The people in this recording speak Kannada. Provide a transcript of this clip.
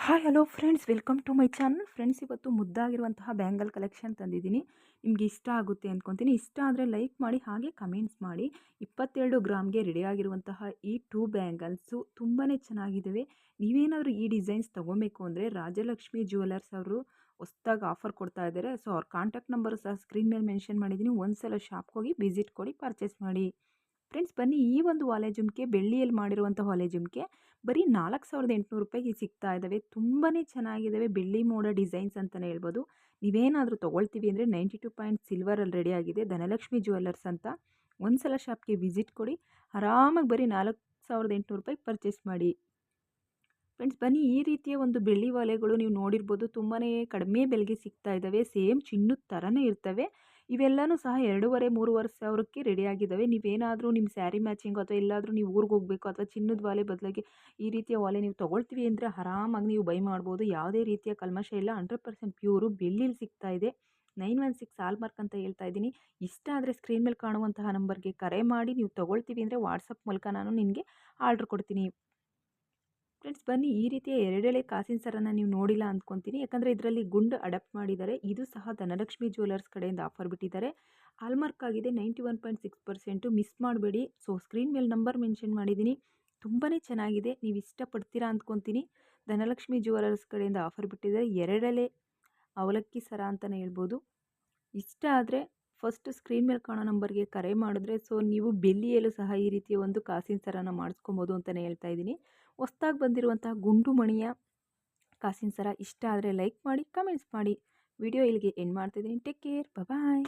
Hi hello friends, welcome to my channel. Friends, ಇವತ್ತು ಮುದ್ದಾಗಿರುವಂತಹ ಬ್ಯಾಂಗಲ್ ಕಲೆಕ್ಷನ್ ತಂದಿದ್ದೀನಿ. ನಿಮಗೆ ಇಷ್ಟ ಆಗುತ್ತೆ ಅಂದ್ಕೊತೀನಿ. ಇಷ್ಟ ಆದರೆ ಲೈಕ್ ಮಾಡಿ, ಹಾಗೆ ಕಮೆಂಟ್ಸ್ ಮಾಡಿ. 22 ಗ್ರಾಮ್ಗೆ ರೆಡಿಯಾಗಿರುವಂತಹ ಈ 2 ಬ್ಯಾಂಗಲ್ಸು ತುಂಬಾ ಚೆನ್ನಾಗಿದ್ದಾವೆ. ನೀವೇನಾದರೂ ಈ ಡಿಸೈನ್ಸ್ ತೊಗೋಬೇಕು ಅಂದರೆ ರಾಜಲಕ್ಷ್ಮಿ ಜ್ಯುವೆಲರ್ಸ್ ಅವರು ಹೊಸ್ದಾಗಿ ಆಫರ್ ಕೊಡ್ತಾ ಇದ್ದಾರೆ. ಸೊ ಅವ್ರ ಕಾಂಟ್ಯಾಕ್ಟ್ ನಂಬರ್ ಸಹ ಸ್ಕ್ರೀನ್ ಮೇಲೆ ಮೆನ್ಷನ್ ಮಾಡಿದ್ದೀನಿ. ಒಂದ್ಸಲ ಶಾಪ್ಗೆ ಹೋಗಿ ವಿಸಿಟ್ ಕೊಡಿ, ಪರ್ಚೇಸ್ ಮಾಡಿ. ಫ್ರೆಂಡ್ಸ್, ಬನ್ನಿ, ಈ ಒಂದು ವಾಲೆ ಜುಮ್ಕೆ ಬೆಳ್ಳಿಯಲ್ಲಿ ಮಾಡಿರುವಂಥ ವಾಲೆ ಜುಮ್ಕೆ ಬರೀ 4800 ರೂಪಾಯಿಗೆ ಸಿಗ್ತಾ ಇದ್ದಾವೆ. ತುಂಬಾ ಚೆನ್ನಾಗಿದ್ದಾವೆ. ಬೆಳ್ಳಿ ಮೋಡ ಡಿಸೈನ್ಸ್ ಅಂತಲೇ ಹೇಳ್ಬೋದು. ನೀವೇನಾದರೂ ತೊಗೊಳ್ತೀವಿ ಅಂದರೆ 92 ಪಾಯಿಂಟ್ ಸಿಲ್ವರಲ್ಲಿ ರೆಡಿಯಾಗಿದೆ. ಧನಲಕ್ಷ್ಮಿ ಜ್ಯುವೆಲ್ಲರ್ಸ್ ಅಂತ. ಒಂದ್ಸಲ ಶಾಪ್ಗೆ ವಿಸಿಟ್ ಕೊಡಿ, ಆರಾಮಾಗಿ ಬರೀ 4800 ರೂಪಾಯಿಗೆ ಪರ್ಚೇಸ್ ಮಾಡಿ. ಫ್ರೆಂಡ್ಸ್, ಬನ್ನಿ, ಈ ರೀತಿಯ ಒಂದು ಬೆಳ್ಳಿ ವಾಲೆಗಳು ನೀವು ನೋಡಿರ್ಬೋದು, ತುಂಬಾ ಕಡಿಮೆ ಬೆಲೆಗೆ ಸಿಗ್ತಾ ಇದ್ದಾವೆ. ಸೇಮ್ ಚಿನ್ನದ ಥರನೇ ಇರ್ತವೆ. ಇವೆಲ್ಲನೂ ಸಹ 2,500-3,500 ಸಾವಿರಕ್ಕೆ ರೆಡಿಯಾಗಿದ್ದಾವೆ. ನೀವೇನಾದರೂ ನಿಮ್ಮ ಸ್ಯಾರಿ ಮ್ಯಾಚಿಂಗು ಅಥವಾ ಎಲ್ಲಾದರೂ ನೀವು ಊರಿಗೆ ಹೋಗಬೇಕು ಅಥವಾ ಚಿನ್ನದ ವಾಲೆ ಬದಲಾಗಿ ಈ ರೀತಿಯ ವಾಲೆ ನೀವು ತೊಗೊಳ್ತೀವಿ ಅಂದರೆ ಆರಾಮಾಗಿ ನೀವು ಬೈ ಮಾಡ್ಬೋದು. ಯಾವುದೇ ರೀತಿಯ ಕಲ್ಮಶ ಇಲ್ಲ. 100% ಪ್ಯೂರು ಬೆಳ್ಳಿಲಿ ಸಿಗ್ತಾ ಇದೆ. 916 ಹಾಲ್ಮಾರ್ಕ್ ಅಂತ ಹೇಳ್ತಾ ಇದ್ದೀನಿ. ಇಷ್ಟ ಆದರೆ ಸ್ಕ್ರೀನ್ ಮೇಲೆ ಕಾಣುವಂತಹ ನಂಬರ್ಗೆ ಕರೆ ಮಾಡಿ. ನೀವು ತೊಗೊಳ್ತೀವಿ ಅಂದರೆ ವಾಟ್ಸಪ್ ಮೂಲಕ ನಾನು ನಿಮಗೆ ಆರ್ಡ್ರ್ ಕೊಡ್ತೀನಿ. ಫ್ರೆಂಡ್ಸ್, ಬನ್ನಿ, ಈ ರೀತಿಯ ಎರಡೆಳೆ ಕಾಸಿನ ಸರನ ನೀವು ನೋಡಿಲ್ಲ ಅಂದ್ಕೊತೀನಿ. ಯಾಕಂದರೆ ಇದರಲ್ಲಿ ಗುಂಡು ಅಡಪ್ಟ್ ಮಾಡಿದ್ದಾರೆ. ಇದು ಸಹ ಧನಲಕ್ಷ್ಮಿ ಜ್ಯುವೆಲರ್ಸ್ ಕಡೆಯಿಂದ ಆಫರ್ ಬಿಟ್ಟಿದ್ದಾರೆ. ಹಾಲ್ಮಾರ್ಕ್ ಆಗಿದೆ. 91.6%. ಮಿಸ್ ಮಾಡಬೇಡಿ. ಸೊ ಸ್ಕ್ರೀನ್ ಮೇಲೆ ನಂಬರ್ ಮೆನ್ಷನ್ ಮಾಡಿದ್ದೀನಿ. ತುಂಬಾ ಚೆನ್ನಾಗಿದೆ. ನೀವು ಇಷ್ಟಪಡ್ತೀರಾ ಅಂದ್ಕೊತೀನಿ. ಧನಲಕ್ಷ್ಮಿ ಜ್ಯುವೆಲರ್ಸ್ ಕಡೆಯಿಂದ ಆಫರ್ ಬಿಟ್ಟಿದ್ದಾರೆ. ಎರಡೆಳೆ ಅವಲಕ್ಕಿ ಸರ ಅಂತಲೇ ಹೇಳ್ಬೋದು. ಇಷ್ಟ ಆದರೆ ಫಸ್ಟ್ ಸ್ಕ್ರೀನ್ ಮೇಲೆ ಕಾಣೋ ನಂಬರ್ಗೆ ಕರೆ ಮಾಡಿದ್ರೆ ಸೊ ನೀವು ಬೆಳ್ಳಿಯಲ್ಲೂ ಸಹ ಈ ರೀತಿಯ ಒಂದು ಕಾಸಿನ ಸರನ ಮಾಡಿಸ್ಕೊಬೋದು ಅಂತಲೇ ಹೇಳ್ತಾ ಇದ್ದೀನಿ. ಹೊಸ್ದಾಗಿ ಬಂದಿರುವಂತಹ ಗುಂಡು ಮಣಿಯ ಕಾಸಿನ ಸರ ಇಷ್ಟ ಆದರೆ ಲೈಕ್ ಮಾಡಿ, ಕಮೆಂಟ್ಸ್ ಮಾಡಿ. ವಿಡಿಯೋ ಇಲ್ಲಿಗೆ ಎಂಡ್ ಮಾಡ್ತಿದ್ದೀನಿ. ಟೇಕ್ ಕೇರ್, ಬಾಯ್.